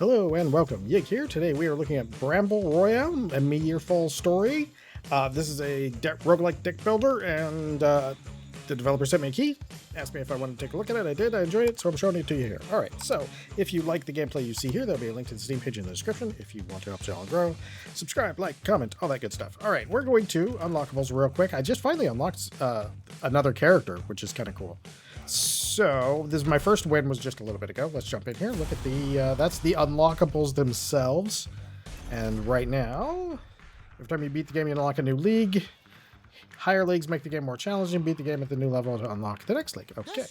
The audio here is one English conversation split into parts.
Hello and welcome. Yig here. Today we are looking at Bramble Royale, a Meteorfall Story. This is a roguelike deck builder, and the developer sent me a key, asked me if I wanted to take a look at it. I did. I enjoyed it, so I'm showing it to you here. Alright, so if you like the gameplay you see here, there'll be a link to the Steam page in the description if you want to help the channel grow. Subscribe, like, comment, all that good stuff. Alright, we're going to unlockables real quick. I just finally unlocked another character, which is kind of cool. So, this is my first win, was just a little bit ago. Let's jump in here. Look at the, that's the unlockables themselves. And right now, every time you beat the game, you unlock a new league. Higher leagues make the game more challenging. Beat the game at the new level to unlock the next league. Okay.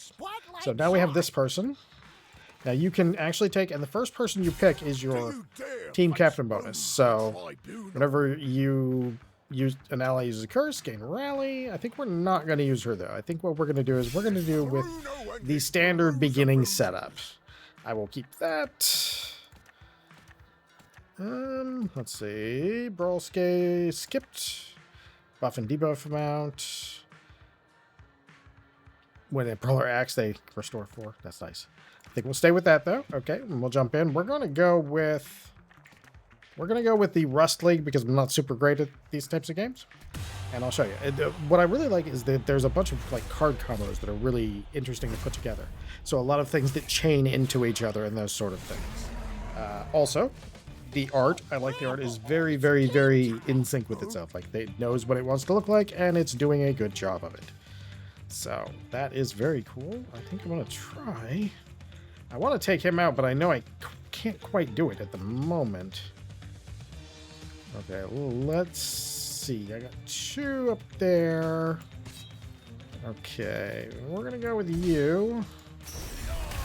So now we have this person. Now you can actually take, and the first person you pick is your team captain bonus. So, whenever you use an ally uses a curse, gain rally. I think we're not going to use her though. I think what we're going to do is we're going to do with the standard beginning setup. I will keep that. Let's see. Brawl skipped. Buff and debuff amount. When a brawler acts, they restore 4. That's nice. I think we'll stay with that though. Okay, and we'll jump in. We're going to go with the Rust League because I'm not super great at these types of games. And I'll show you. What I really like is that there's a bunch of like card combos that are really interesting to put together. So a lot of things that chain into each other and those sort of things. Also, the art, I like the art, is very, very, very in sync with itself. Like, it knows what it wants to look like, and it's doing a good job of it. So, that is very cool. I think I'm going to try. I want to take him out, but I know I can't quite do it at the moment. Okay, let's see. I got 2 up there. Okay, we're going to go with you.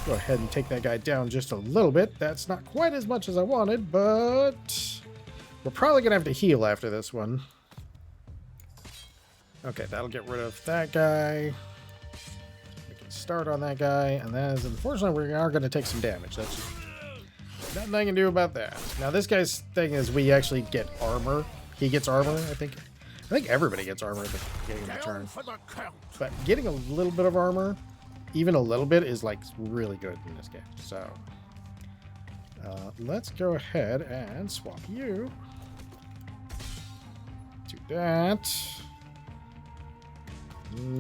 Go ahead and take that guy down just a little bit. That's not quite as much as I wanted, but we're probably going to have to heal after this one. Okay, that'll get rid of that guy. We can start on that guy, and that is, unfortunately, we are going to take some damage. That's just nothing I can do about that. Now, this guy's thing is we actually get armor. He gets armor, I think. I think everybody gets armor at the beginning of the turn. But getting a little bit of armor, even a little bit, is like really good in this game. So let's go ahead and swap you. Do that.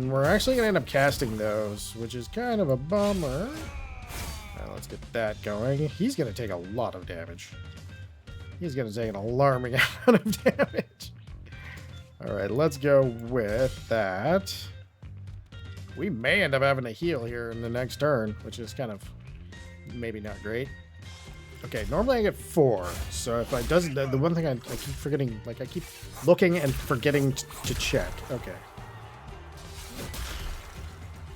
We're actually gonna end up casting those, which is kind of a bummer. Let's get that going. He's gonna take a lot of damage. He's gonna take an alarming amount of damage. All right, let's go with that. We may end up having to heal here in the next turn, which is kind of maybe not great. Okay, normally I get 4. So if I doesn't, the one thing I keep forgetting, like I keep looking and forgetting to check. Okay.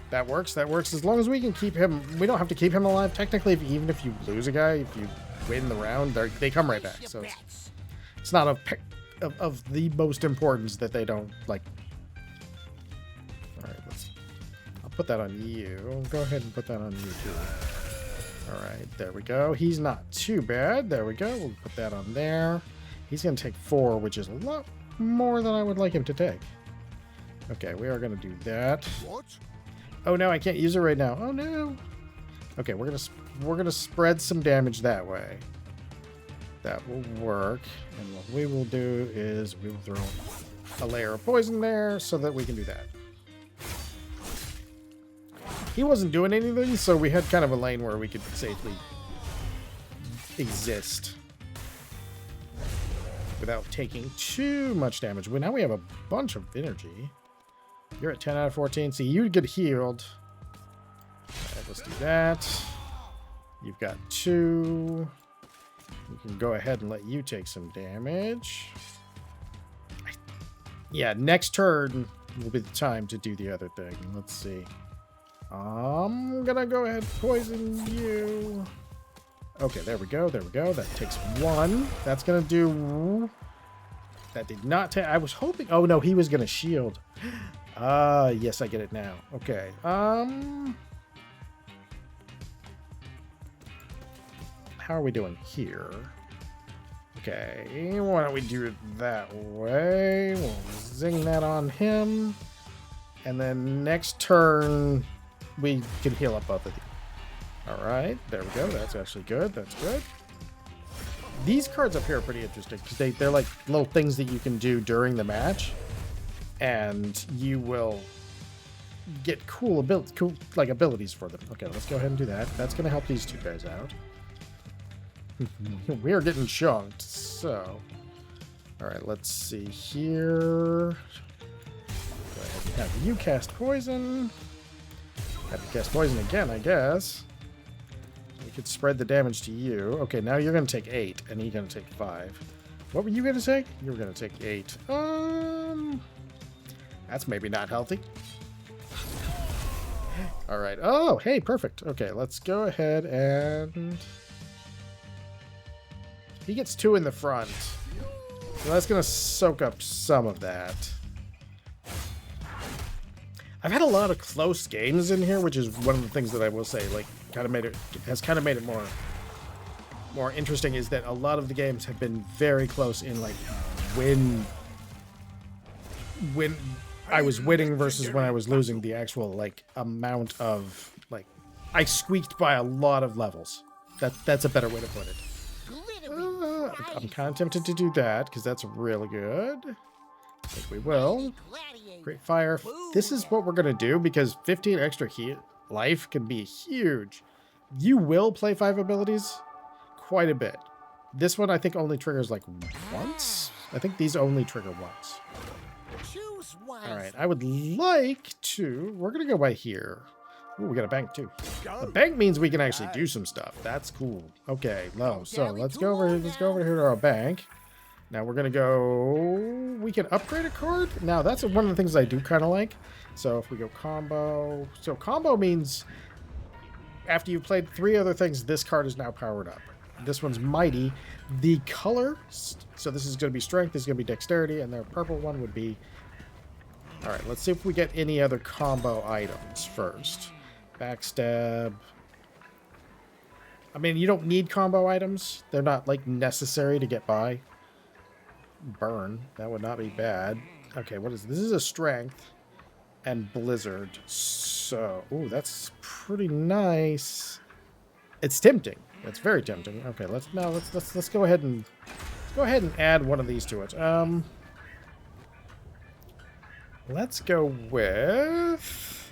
That works. That works as long as we can keep him. We don't have to keep him alive. Technically, even if you lose a guy, if you win the round, they come right back. So it's not of the most importance that they don't, like. All right, I'll put that on you. Go ahead and put that on you too. All right, there we go. He's not too bad. There we go. We'll put that on there. He's going to take 4, which is a lot more than I would like him to take. Okay, we are going to do that. What? Oh no, I can't use it right now. Oh no. Okay, we're gonna spread some damage that way. That will work. And what we will do is we will throw a layer of poison there so that we can do that. He wasn't doing anything, so we had kind of a lane where we could safely exist without taking too much damage. Well, now we have a bunch of energy. You're at 10 out of 14. See, you get healed. Right, let's do that. You've got 2. We can go ahead and let you take some damage. Yeah, next turn will be the time to do the other thing. Let's see. I'm gonna go ahead and poison you. Okay, there we go. There we go. That takes 1. That's gonna do... That did not take... I was hoping... Oh, no, he was gonna shield. Yes, I get it now. Okay. How are we doing here? Okay, why don't we do it that way? We'll zing that on him. And then next turn, we can heal up both of you. All right, there we go. That's actually good. That's good. These cards up here are pretty interesting because they're like little things that you can do during the match, and you will get cool abilities for them. Okay, let's go ahead and do that. That's going to help these two guys out. We are getting chunked, so... Alright, let's see here. Go ahead and have you cast poison. Have to cast poison again, I guess. We could spread the damage to you. Okay, now you're going to take 8, and he's going to take 5. What were you going to take? You were going to take 8. That's maybe not healthy. Alright. Oh, hey, perfect. Okay, let's go ahead and... He gets 2 in the front. So that's going to soak up some of that. I've had a lot of close games in here, which is one of the things that I will say, like, has kind of made it more interesting, is that a lot of the games have been very close in, like, when I was winning versus when I was losing, the actual, like, amount of, like, I squeaked by a lot of levels. That's a better way to put it. I'm kind of tempted to do that, because that's really good. I think we will. Great fire. This is what we're going to do, because 15 extra life can be huge. You will play 5 abilities quite a bit. This one, I think, only triggers, like, once? I think these only trigger once. Alright, I would like to... We're going to go by here. Ooh, we got a bank, too. A bank means we can actually do some stuff. That's cool. Okay, low. So, let's go over here to our bank. Now, we're going to go... We can upgrade a card? Now, that's one of the things I do kind of like. So, if we go combo... So, combo means... After you've played 3 other things, this card is now powered up. This one's mighty. The color... So, this is going to be strength, this is going to be dexterity, and the purple one would be... Alright, let's see if we get any other combo items first. Backstab. I mean, you don't need combo items. They're not, like, necessary to get by. Burn. That would not be bad. Okay, what is this? This is a strength and blizzard. So, ooh, that's pretty nice. It's tempting. It's very tempting. Okay, let's go ahead and add one of these to it. Let's go with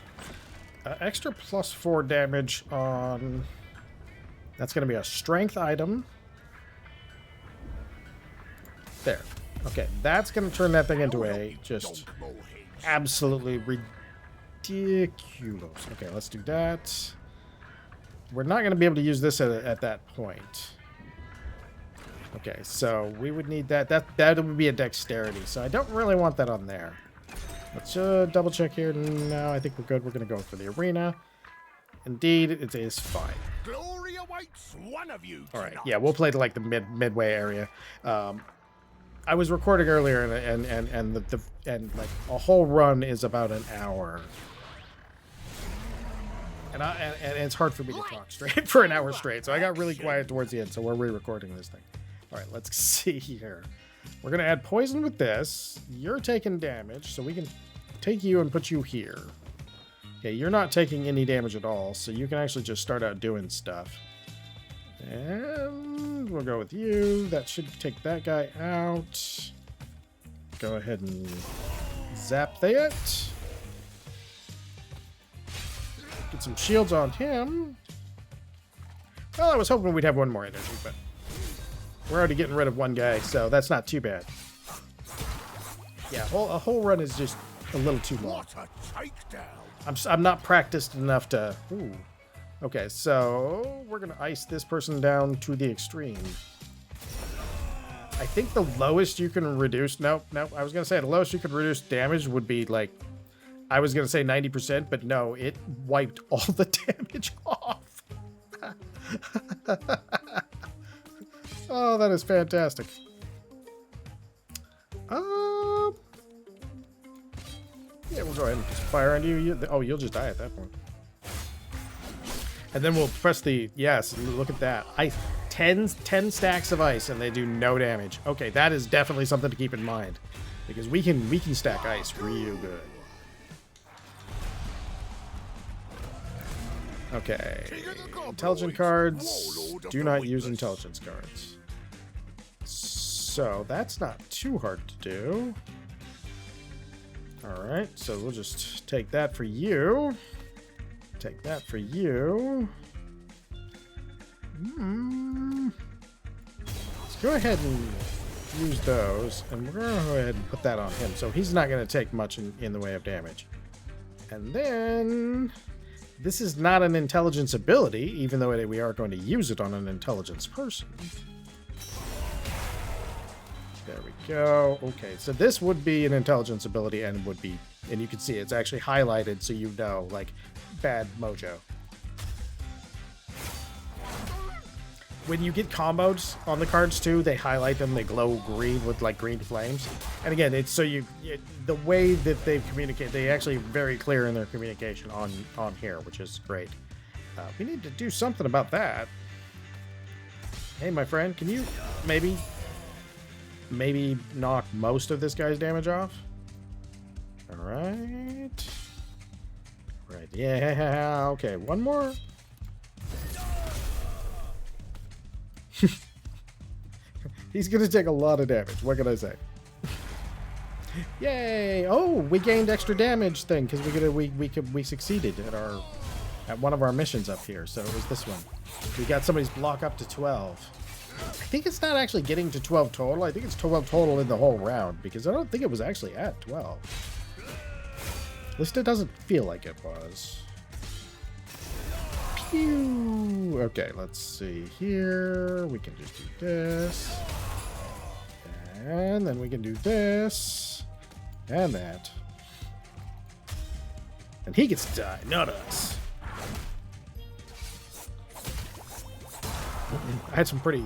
extra +4 damage on... That's going to be a strength item. There. Okay, that's going to turn that thing into a just absolutely ridiculous. Okay, let's do that. We're not going to be able to use this at that point. Okay, so we would need that. That would be a dexterity, so I don't really want that on there. Let's double check here. No, I think we're good. We're going to go for the arena. Indeed, it is fine. Glory awaits one of you. All right, yeah, we'll play to like the midway area. I was recording earlier, and like a whole run is about an hour, and it's hard for me to talk straight for an hour straight. So I got really quiet towards the end. So we're re-recording this thing. All right, let's see here. We're gonna add poison with this. You're taking damage, so we can take you and put you here. Okay, you're not taking any damage at all, so you can actually just start out doing stuff. And we'll go with you. That should take that guy out. Go ahead and zap that. Get some shields on him. Well, I was hoping we'd have one more energy, but we're already getting rid of one guy, so that's not too bad. Yeah, a whole run is just a little too long. I'm not practiced enough to... Ooh. Okay, so we're going to ice this person down to the extreme. I think the lowest you can reduce... Nope. I was going to say the lowest you could reduce damage would be like... I was going to say 90%, but no, it wiped all the damage off. Oh, that is fantastic. Yeah, we'll go ahead and just fire on you. Oh, you'll just die at that point. And then we'll press the... Yes, look at that. Ice. 10 stacks of ice, and they do no damage. Okay, that is definitely something to keep in mind. Because we can stack ice real good. Okay. Intelligent cards. Do not use intelligence cards. So that's not too hard to do. All right, so we'll just take that for you. Take that for you. Let's go ahead and use those, and we're going to go ahead and put that on him. So he's not going to take much in the way of damage. And then this is not an intelligence ability, even though we are going to use it on an intelligence person. There we go. Okay, so this would be an intelligence ability and you can see it's actually highlighted so you know, like, bad mojo. When you get combos on the cards too, they highlight them, they glow green with like green flames. And again, it's so the way that they communicate, they actually very clear in their communication on here, which is great. We need to do something about that. Hey, my friend, can you maybe knock most of this guy's damage off? All right. Right. Yeah. Okay. One more. He's gonna take a lot of damage. What can I say? Yay! Oh, we gained extra damage thing because we succeeded at one of our missions up here. So it was this one. We got somebody's block up to 12. I think it's not actually getting to 12 total. I think it's 12 total in the whole round because I don't think it was actually at 12. At least it doesn't feel like it was. Pew! Okay, let's see here. We can just do this. And then we can do this. And that. And he gets to die, not us. I had some pretty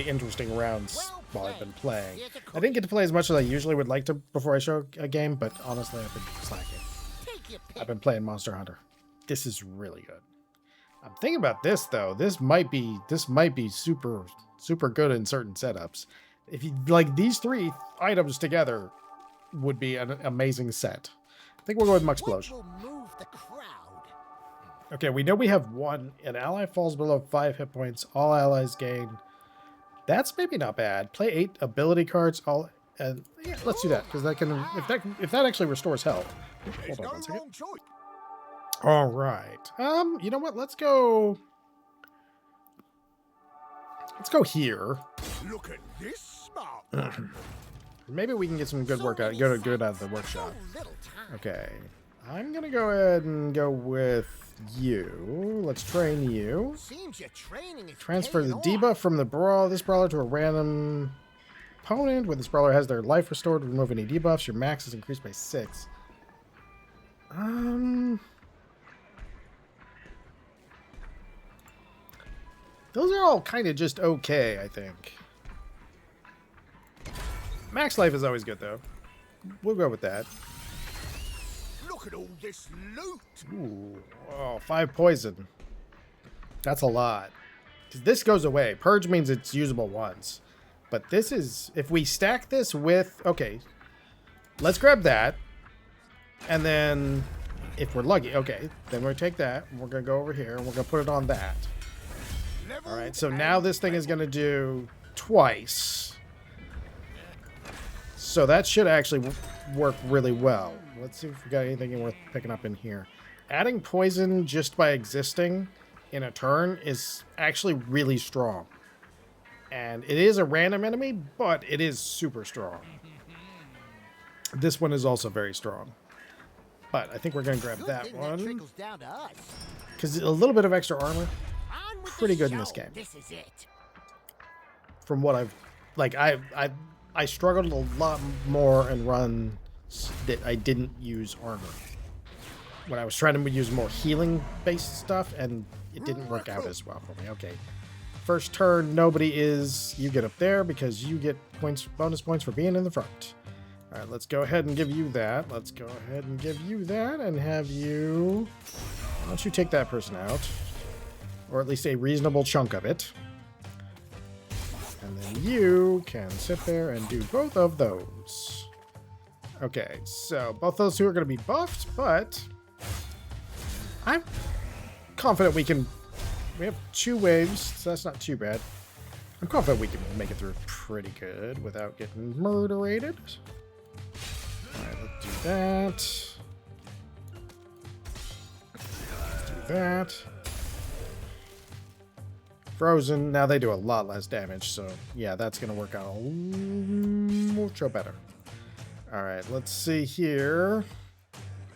interesting rounds while I've been playing. I didn't get to play as much as I usually would like to before I show a game, but honestly, I've been slacking. I've been playing Monster Hunter. This is really good. I'm thinking about this though. This might be super good in certain setups. If you like, these three items together would be an amazing set. I think we'll go with Muxplosion. Okay, we know we have one. An ally falls below 5 hit points. All allies gain. That's maybe not bad. Play 8 ability cards. Yeah, let's do that because that can if that actually restores health. Hold on one second. All right. You know what? Let's go here. Look at this smart. Maybe we can get some good work out. Good out of the workshop. Okay. I'm gonna go ahead and go with you. Let's train you. Transfer the debuff from the brawl. This brawler to a random opponent. When this brawler has their life restored, remove any debuffs. Your max is increased by 6. Those are all kind of just okay, I think. Max life is always good, though. We'll go with that. Look at all this loot. Ooh, oh, 5 poison. That's a lot. Because this goes away. Purge means it's usable once. But this is... If we stack this with... Okay. Let's grab that. And then... If we're lucky... Okay. Then we're going to take that. And we're going to go over here. And we're going to put it on that. Alright, so now this thing is going to do twice. So that should actually work really well. Let's see if we got anything worth picking up in here. Adding poison just by existing in a turn is actually really strong. And it is a random enemy, but it is super strong. This one is also very strong. But I think we're going to grab that one. Because a little bit of extra armor, pretty good in this game. From what I've... Like, I struggled a lot more in runs that I didn't use armor. When I was trying to use more healing-based stuff, and it didn't work out as well for me. Okay. First turn, nobody is... You get up there because you get bonus points for being in the front. Alright, let's go ahead and give you that. Let's go ahead and give you that and have you... Why don't you take that person out? Or at least a reasonable chunk of it. And then you can sit there and do both of those. Okay, so both those two are going to be buffed, but I'm confident we can... We have 2 waves, so that's not too bad. I'm confident we can make it through pretty good without getting murderated. Alright, let's do that. Let's do that. Frozen. Now they do a lot less damage, so yeah, that's going to work out mucho better. Alright, let's see here.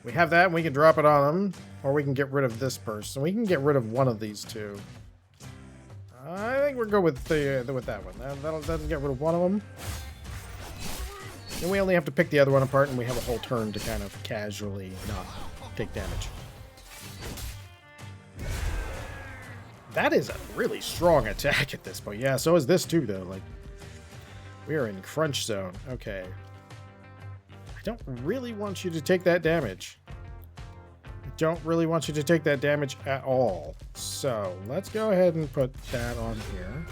We have that, and we can drop it on them, or we can get rid of this person. We can get rid of one of these two. I think we're good with that one. That'll get rid of one of them. And we only have to pick the other one apart, and we have a whole turn to kind of casually not take damage. That is a really strong attack at this point. Yeah, so is this too, though. Like, we are in crunch zone. Okay. I don't really want you to take that damage. I don't really want you to take that damage at all. So, let's go ahead and put that on here.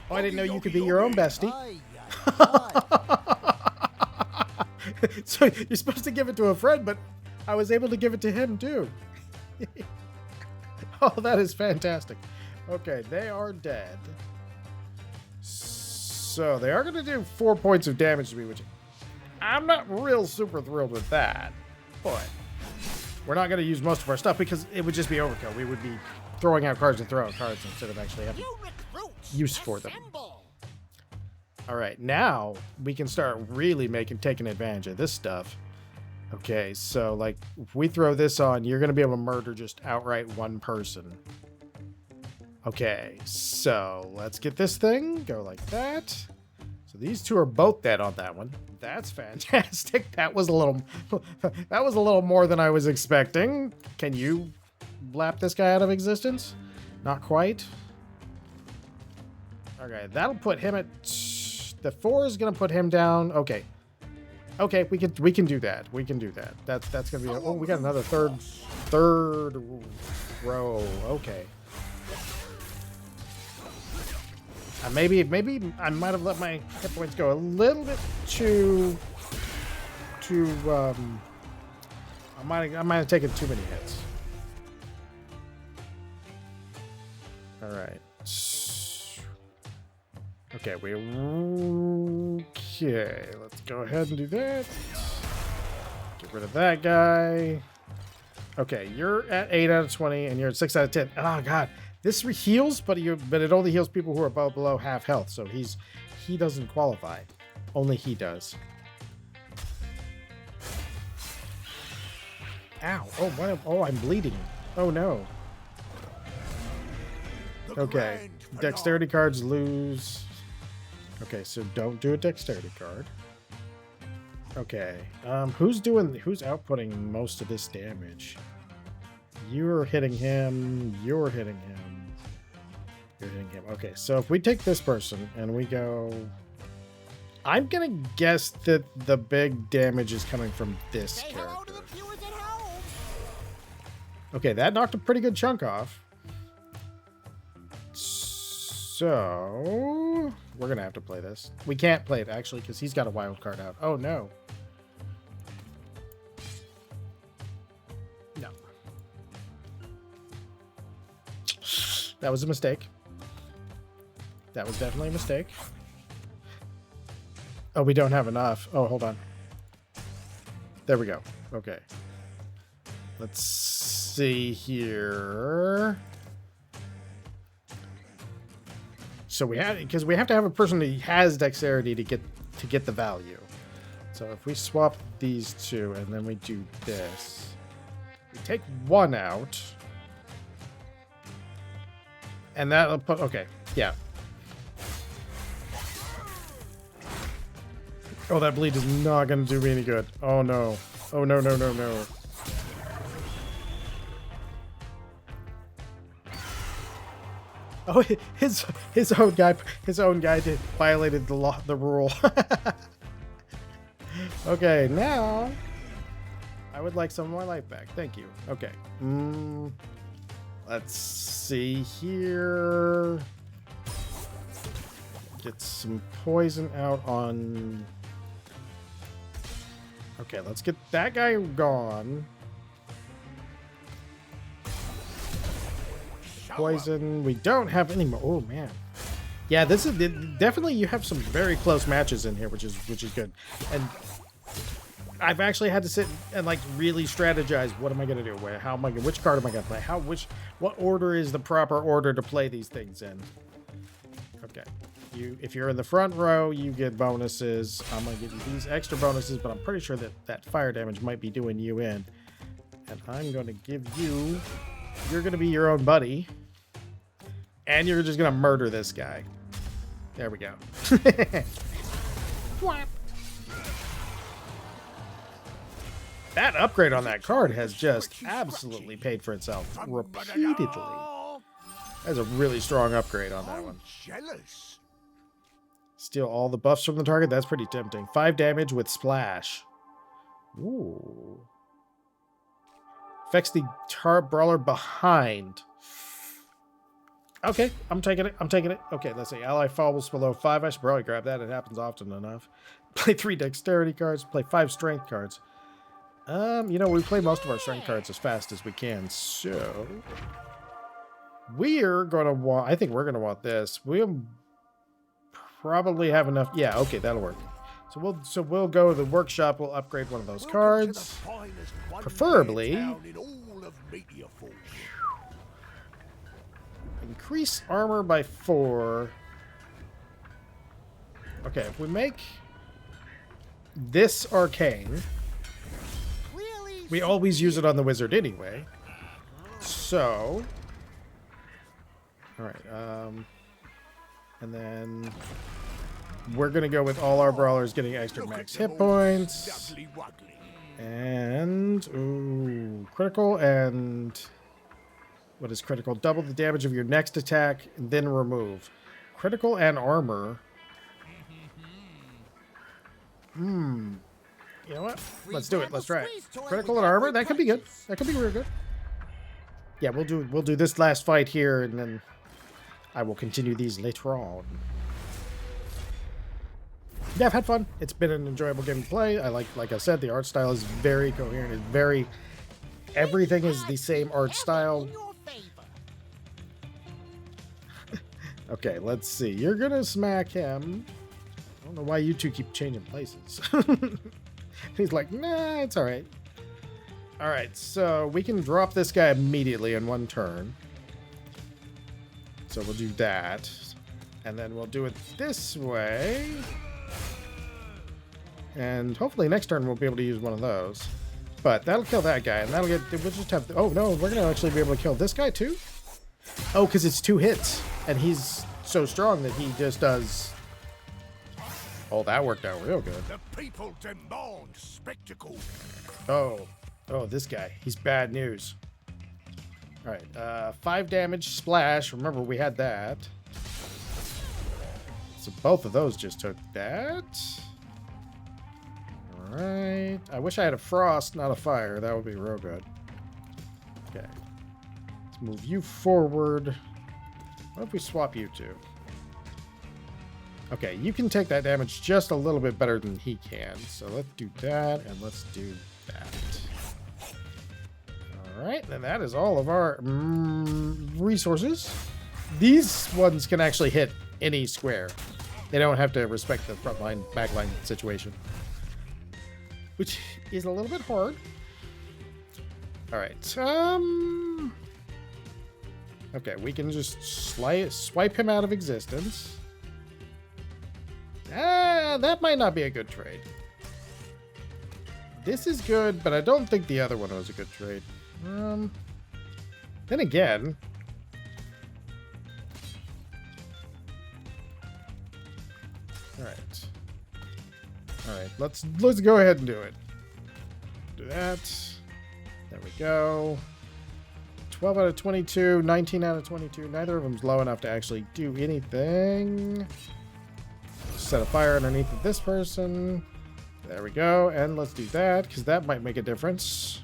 Oh, I didn't know you could be your own bestie. So, you're supposed to give it to a friend, but I was able to give it to him, too. Oh, that is fantastic. Okay, they are dead. So, they are going to do 4 points of damage to me, which I'm not real super thrilled with that. But we're not going to use most of our stuff because it would just be overkill. We would be throwing out cards and throwing out cards instead of actually having use for them. All right, now we can start really taking advantage of this stuff. Okay, so like if we throw this on, you're going to be able to murder just outright one person. Okay, so let's get this thing. Go like that. So these two are both dead on that one. That's fantastic. That was a little more than I was expecting. Can you blap this guy out of existence? Not quite. Okay, that'll put him at the 4 is gonna put him down. Okay. Okay, we can do that. We can do that. That's gonna be oh, we got another third row. Okay. Maybe I might have let my hit points go a little bit too I might have taken too many hits. All right. Okay, let's go ahead and do that. Get rid of that guy. Okay, you're at 8 out of 20 and you're at 6 out of 10. Oh god. This heals, but it only heals people who are below half health, so he doesn't qualify. Only he does. Ow! Oh, I'm bleeding. Oh no. Okay, dexterity cards lose. Okay, so don't do a dexterity card. Okay, who's outputting most of this damage? You're hitting him. You're hitting him. You're hitting him. Okay, so if we take this person and we go... I'm gonna guess that the big damage is coming from this character. Okay, that knocked a pretty good chunk off. So... we're gonna have to play this. We can't play it, actually, because he's got a wild card out. Oh, no. No. That was a mistake. That was definitely a mistake. Oh, we don't have enough. Oh, hold on. There we go. Okay. Let's see here. So we have to have a person who has dexterity to get the value. So if we swap these two and then we do this, we take one out, and that'll put yeah. Oh, that bleed is not going to do me any good. Oh no. Oh no. Oh, his own guy violated the rule. Okay, now I would like some more life back. Thank you. Okay. Let's see here. Get some poison out on... Okay, let's get that guy gone. Poison. We don't have any more. Oh, man. Yeah, this is definitely, you have some very close matches in here, which is good. And I've actually had to sit and like really strategize. What am I going to do? How am I? Which card am I going to play? What order is the proper order to play these things in? Okay, if you're in the front row, you get bonuses. I'm going to give you these extra bonuses, but I'm pretty sure that fire damage might be doing you in. And I'm going to give you. You're going to be your own buddy. And you're just going to murder this guy. There we go. That upgrade on that card has just absolutely paid for itself repeatedly. That's a really strong upgrade on that one. Jealous. Steal all the buffs from the target. That's pretty tempting. 5 damage with splash. Ooh. Affects the brawler behind. Okay, I'm taking it. Okay, let's see. Ally falls below 5. I should probably grab that. It happens often enough. Play 3 dexterity cards. Play 5 strength cards. You know, we play most of our strength cards as fast as we can, so we're gonna want. I think we're gonna want this. We'll probably have enough. Yeah, okay, that'll work. So we'll go to the workshop. We'll upgrade one of those cards, preferably. Increase armor by 4. Okay, if we make this arcane, we always use it on the wizard anyway. So, all right, and then we're gonna go with all our brawlers getting extra max hit points, and ooh, critical and. What is critical? Double the damage of your next attack, and then remove. Critical and armor. You know what? Let's do it. Let's try it. Critical and armor. That could be good. That could be real good. Yeah, we'll do this last fight here, and then I will continue these later on. Yeah, I've had fun. It's been an enjoyable game to play. I like I said, the art style is very coherent. It's very. Everything is the same art style. Okay, let's see. You're gonna smack him. I don't know why you two keep changing places. He's like, nah, it's all right. All right, so we can drop this guy immediately in one turn. So we'll do that. And then we'll do it this way. And hopefully next turn we'll be able to use one of those. But that'll kill that guy, and that'll get. We'll just have. Oh no, we're gonna actually be able to kill this guy too. Oh, because it's 2 hits, and he's so strong that he just does. Oh, that worked out real good. The people demand spectacle. Oh, this guy. He's bad news. All right, 5 damage splash. Remember, we had that. So both of those just took that. Right. I wish I had a frost, not a fire. That would be real good. Okay. Let's move you forward. What if we swap you two? Okay, you can take that damage just a little bit better than he can. So let's do that, and let's do that. Alright, and that is all of our resources. These ones can actually hit any square. They don't have to respect the front line, back line situation. Which is a little bit hard. Alright, okay, we can just swipe him out of existence. That might not be a good trade. This is good, but I don't think the other one was a good trade. Then again... Alright, let's go ahead and do it. Do that. There we go. 12 out of 22, 19 out of 22. Neither of them's low enough to actually do anything. Set a fire underneath of this person. There we go. And let's do that, because that might make a difference.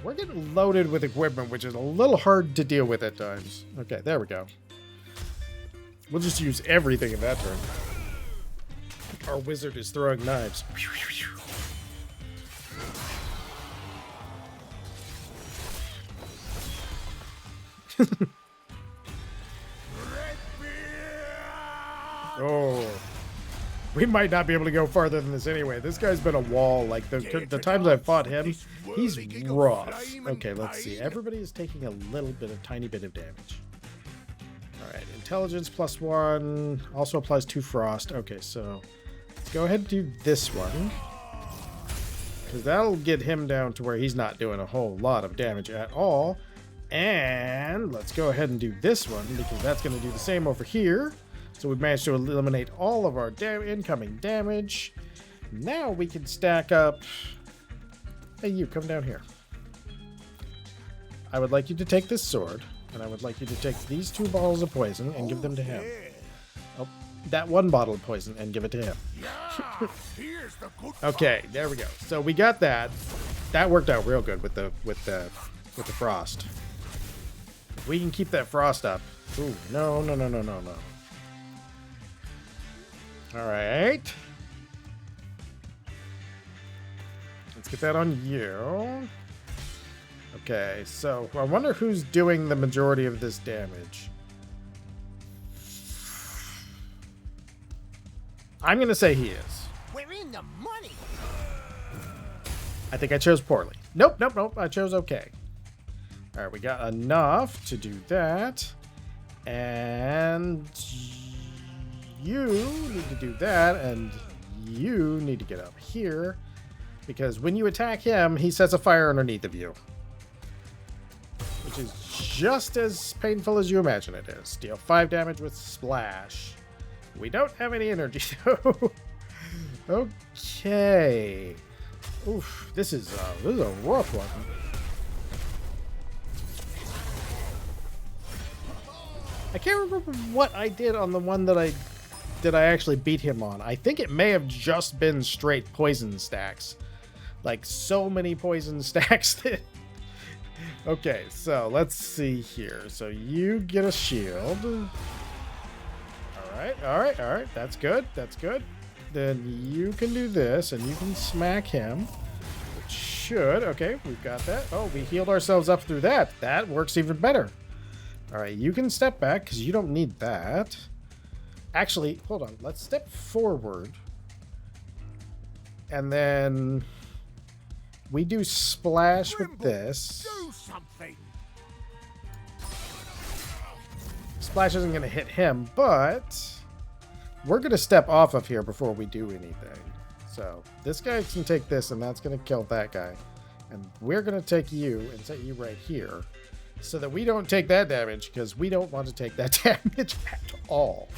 We're getting loaded with equipment, which is a little hard to deal with at times. Okay, there we go. We'll just use everything in that turn. Our wizard is throwing knives. Oh. We might not be able to go farther than this anyway. This guy's been a wall. Like, the times I've fought him, he's rough. Okay, let's see. Everybody is taking a tiny bit of damage. All right, intelligence +1. Also applies 2 frost. Okay, so let's go ahead and do this one. Because that'll get him down to where he's not doing a whole lot of damage at all. And let's go ahead and do this one, because that's going to do the same over here. So we've managed to eliminate all of our incoming damage. Now we can stack up... Hey, you, come down here. I would like you to take this sword, and I would like you to take these 2 bottles of poison and give them to him. Oh, that 1 bottle of poison and give it to him. Okay, there we go. So we got that. That worked out real good with the frost. If we can keep that frost up. Ooh, no. All right. Let's get that on you. Okay, so I wonder who's doing the majority of this damage. I'm going to say he is. We're in the money. I think I chose poorly. Nope. I chose okay. All right, we got enough to do that. And... you need to do that, and you need to get up here, because when you attack him, he sets a fire underneath of you, which is just as painful as you imagine it is. Deal 5 damage with splash. We don't have any energy, though. Okay. Oof, this is a rough one. I can't remember what I did on the one that I actually beat him on. I think it may have just been straight poison stacks. Like, so many poison stacks that... Okay, so let's see here. So you get a shield. All right. That's good. Then you can do this, and you can smack him. Which should... Okay, we've got that. Oh, we healed ourselves up through that. That works even better. All right, you can step back, because you don't need that. Actually, hold on. Let's step forward. And then we do splash with this. Do something. Splash isn't going to hit him, but we're going to step off of here before we do anything. So this guy can take this, and that's going to kill that guy. And we're going to take you and set you right here so that we don't take that damage, because we don't want to take that damage at all.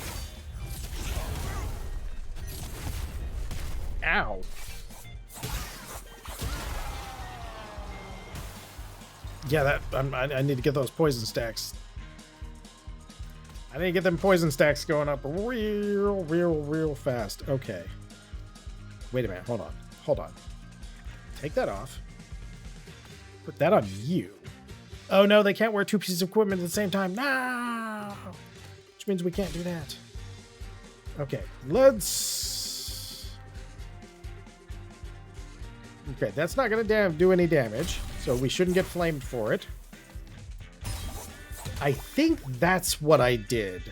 Ow. Yeah, I need to get those poison stacks. I need to get them poison stacks going up real fast. Okay. Wait a minute. Hold on. Take that off. Put that on you. Oh no, they can't wear 2 pieces of equipment at the same time. No! Which means we can't do that. Okay, let's... Okay, that's not going to do any damage, so we shouldn't get flamed for it. I think that's what I did.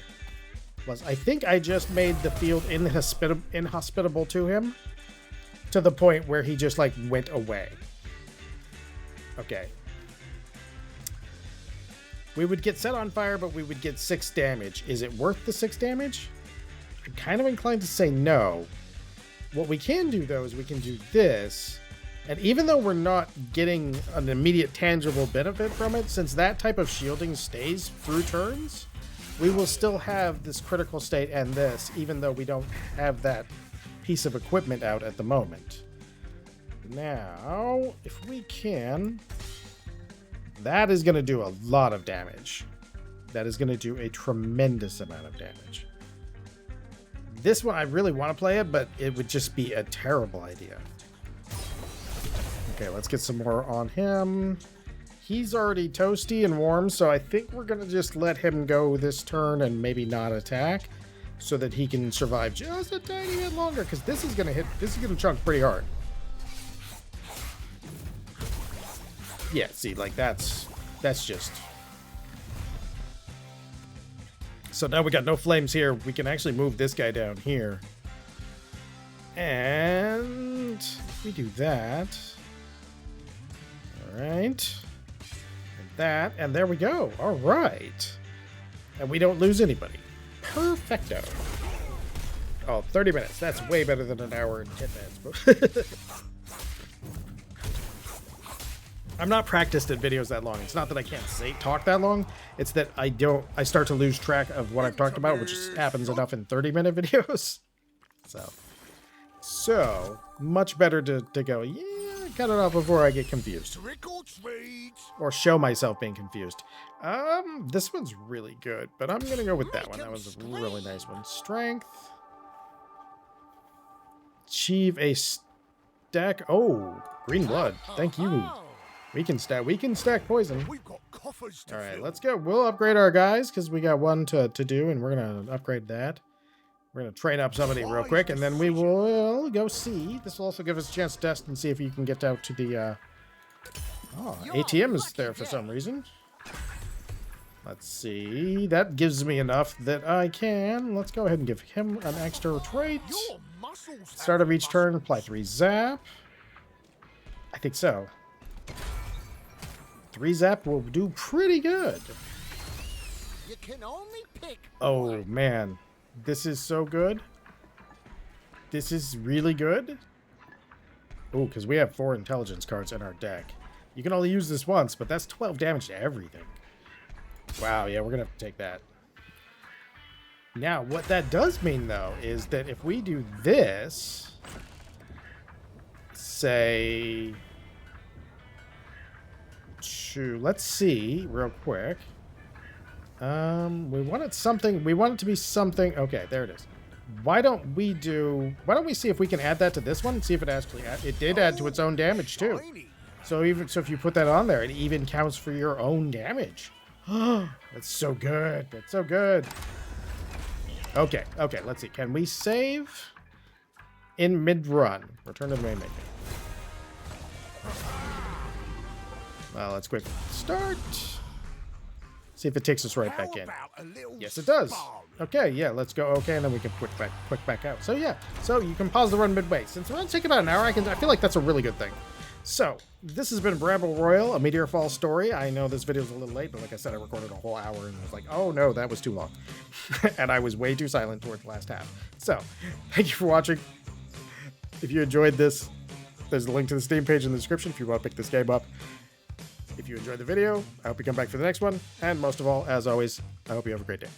I think I just made the field inhospitable to him, to the point where he just, like, went away. Okay. We would get set on fire, but we would get 6 damage. Is it worth the 6 damage? I'm kind of inclined to say no. What we can do, though, is we can do this. And even though we're not getting an immediate tangible benefit from it, since that type of shielding stays through turns, we will still have this critical state and this, even though we don't have that piece of equipment out at the moment. Now, if we can... That is going to do a lot of damage. That is going to do a tremendous amount of damage. This one, I really want to play it, but it would just be a terrible idea. Okay, let's get some more on him. He's already toasty and warm, so I think we're going to just let him go this turn and maybe not attack, so that he can survive just a tiny bit longer, because this is going to chunk pretty hard. Yeah, see, like that's just... So now we got no flames here. We can actually move this guy down here. And we do that. All right. And that. And there we go. All right. And we don't lose anybody. Perfecto. Oh, 30 minutes. That's way better than an hour and 10 minutes. I'm not practiced at videos that long. It's not that I can't talk that long. It's that I start to lose track of what I've talked about, which happens enough in 30-minute videos. So much better to go, yeah, cut it off before I get confused. Or show myself being confused. This one's really good, but I'm going to go with that one. That was a really nice one. Strength. Achieve a stack. Oh, green blood. Thank you. We can stack poison. All right, let's go. We'll upgrade our guys because we got one to do, and we're going to upgrade that. We're going to train up somebody real quick, and then we will go see. This will also give us a chance to test and see if you can get out to the... Oh, ATM is there for some reason. Let's see. That gives me enough that I can. Let's go ahead and give him an extra trait. Start of each turn, apply 3 zap. I think so. 3 zap will do pretty good. You can only pick Oh, man. This is so good. This is really good. Oh, because we have 4 intelligence cards in our deck. You can only use this once, but that's 12 damage to everything. Wow, yeah, we're going to have to take that. Now, what that does mean, though, is that if we do this, say... Let's see real quick. We want it to be something. Okay, there it is. Why don't we see if we can add that to this one and see if it actually it did add to its own damage too. So if you put that on there, it even counts for your own damage. That's so good. That's so good. Okay, let's see. Can we save in mid-run? Return to the main menu. Well, let's quick start. See if it takes us right back in. Yes, it does. Okay, yeah, let's go. Okay, and then we can quick back out. So yeah, so you can pause the run midway. Since we're gonna take about an hour, I feel like that's a really good thing. So this has been Bramble Royale, a Meteorfall Story. I know this video's a little late, but like I said, I recorded a whole hour and I was like, oh no, that was too long. And I was way too silent towards the last half. So thank you for watching. If you enjoyed this, there's a link to the Steam page in the description if you want to pick this game up. If you enjoyed the video, I hope you come back for the next one. And most of all, as always, I hope you have a great day.